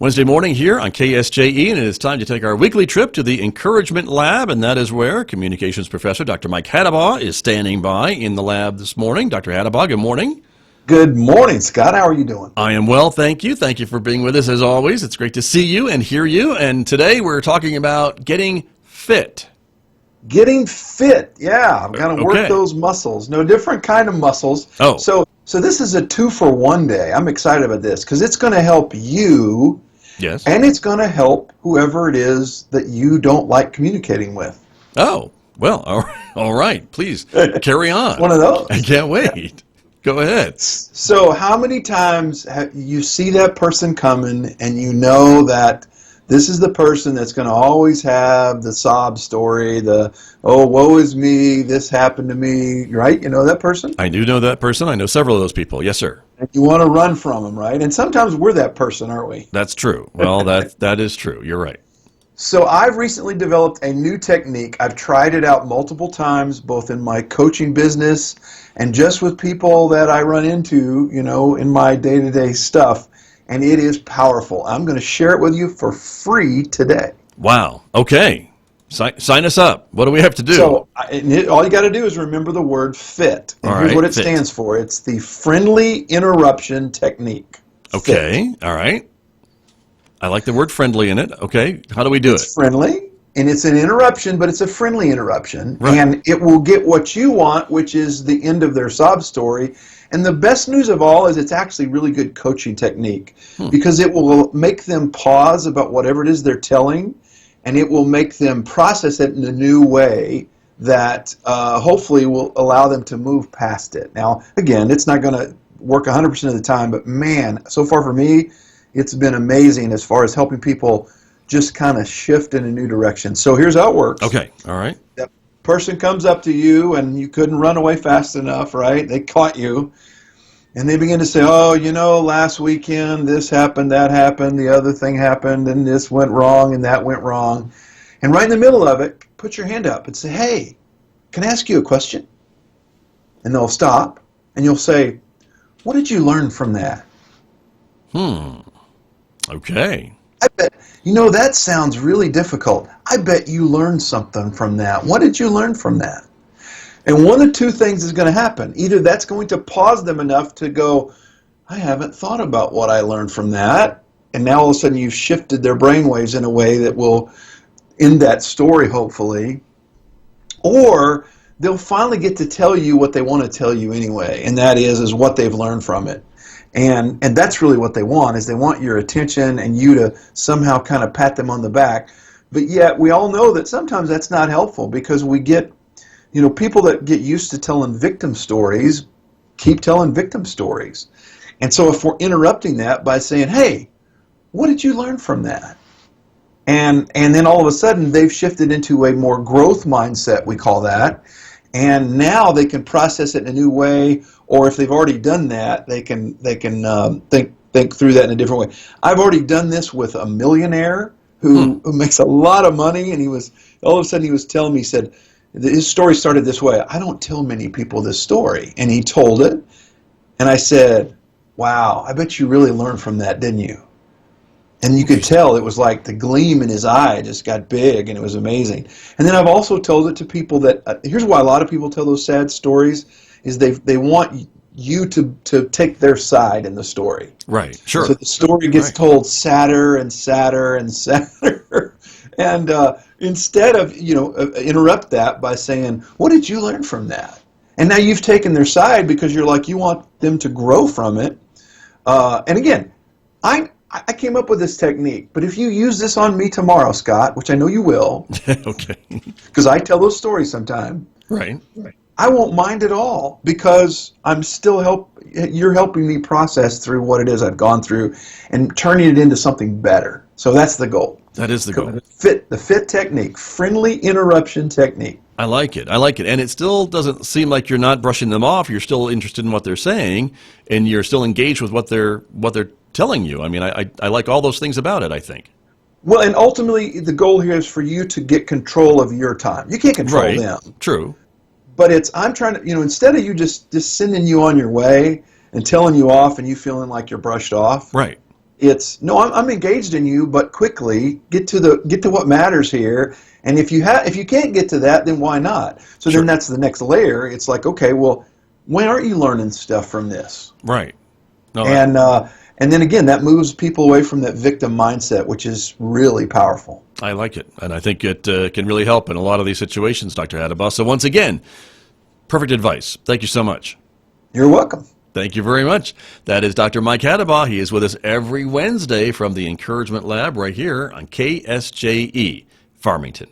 Wednesday morning here on KSJE, and it is time to take our weekly trip to the Encouragement Lab, and that is where Communications Professor Dr. Mike Hattabaugh is standing by in the lab this morning. Dr. Hattabaugh, good morning. Good morning, Scott. How are you doing? I am well, thank you. Thank you for being with us as always. It's great to see you and hear you, and today we're talking about getting fit. Getting fit, yeah. I'm going to work those muscles. No, different kind of muscles. Oh. So this is a 2-for-1 day. I'm excited about this because it's going to help you. Yes. And it's going to help whoever it is that you don't like communicating with. Oh, well, all right. Please carry on. One of those. I can't wait. Yeah. Go ahead. So how many times have you see that person coming and you know that this is the person that's going to always have the sob story, the, oh, woe is me, this happened to me, right? You know that person? I do know that person. I know several of those people. Yes, sir. And you want to run from them, right? And sometimes we're that person, aren't we? That's true. Well, that is true. You're right. So I've recently developed a new technique. I've tried it out multiple times, both in my coaching business and just with people that I run into, you know, in my day-to-day stuff. And it is powerful. I'm going to share it with you for free today. Wow. Okay. Sign us up. What do we have to do? So all you got to do is remember the word FIT. And here's what it stands for. It's the Friendly Interruption Technique. Okay. FIT. All right. I like the word friendly in it. Okay. How do we do it? It's friendly, and it's an interruption, but it's a friendly interruption. Right. And it will get what you want, which is the end of their sob story. And the best news of all is it's actually really good coaching technique because it will make them pause about whatever it is they're telling, and it will make them process it in a new way that hopefully will allow them to move past it. Now, again, it's not going to work 100% of the time, but man, so far for me, it's been amazing as far as helping people just kind of shift in a new direction. So here's how it works. Okay. All right. That person comes up to you and you couldn't run away fast enough, right? They caught you. And they begin to say, oh, you know, last weekend this happened, that happened, the other thing happened, and this went wrong and that went wrong. And right in the middle of it, put your hand up and say, hey, can I ask you a question? And they'll stop and you'll say, what did you learn from that? Okay. I bet, you know, that sounds really difficult. I bet you learned something from that. What did you learn from that? And one of two things is going to happen. Either that's going to pause them enough to go, I haven't thought about what I learned from that. And now all of a sudden you've shifted their brainwaves in a way that will end that story, hopefully. Or they'll finally get to tell you what they want to tell you anyway, and that is what they've learned from it. And that's really what they want, is they want your attention and you to somehow kind of pat them on the back. But yet we all know that sometimes that's not helpful because we get, you know, people that get used to telling victim stories keep telling victim stories. And so if we're interrupting that by saying, hey, what did you learn from that? And then all of a sudden they've shifted into a more growth mindset, we call that. And now they can process it in a new way, or if they've already done that, they can think through that in a different way. I've already done this with a millionaire who makes a lot of money, and all of a sudden he was telling me, he said, his story started this way. I don't tell many people this story. And he told it, and I said, wow, I bet you really learned from that, didn't you? And you could tell it was like the gleam in his eye just got big, and it was amazing. And then I've also told it to people that, here's why a lot of people tell those sad stories, is they want you to take their side in the story. Right, sure. So the story gets told sadder and sadder and sadder. And instead of, you know, interrupt that by saying, what did you learn from that? And now you've taken their side because you're like, you want them to grow from it. And again, I came up with this technique, but if you use this on me tomorrow, Scott, which I know you will, okay, because I tell those stories sometime, right, I won't mind at all because I'm still you're helping me process through what it is I've gone through and turning it into something better. So that's the goal. That is the goal. The FIT technique, friendly interruption technique. I like it. And it still doesn't seem like you're not brushing them off. You're still interested in what they're saying, and you're still engaged with what they're telling you. I mean, I like all those things about it, I think. Well, and ultimately, the goal here is for you to get control of your time. You can't control them. True. But I'm trying to, you know, instead of you just sending you on your way and telling you off and you feeling like you're brushed off. Right. It's no, I'm engaged in you, but quickly get to what matters here. And if you can't get to that, then why not? So Sure. then that's the next layer. It's like, okay, well, when aren't you learning stuff from this? Right. No, And then again, that moves people away from that victim mindset, which is really powerful. I like it, and I think it can really help in a lot of these situations, Dr. Hattabaugh. So once again, perfect advice. Thank you so much. You're welcome. Thank you very much. That is Dr. Mike Hattabaugh. He is with us every Wednesday from the Encouragement Lab right here on KSJE, Farmington.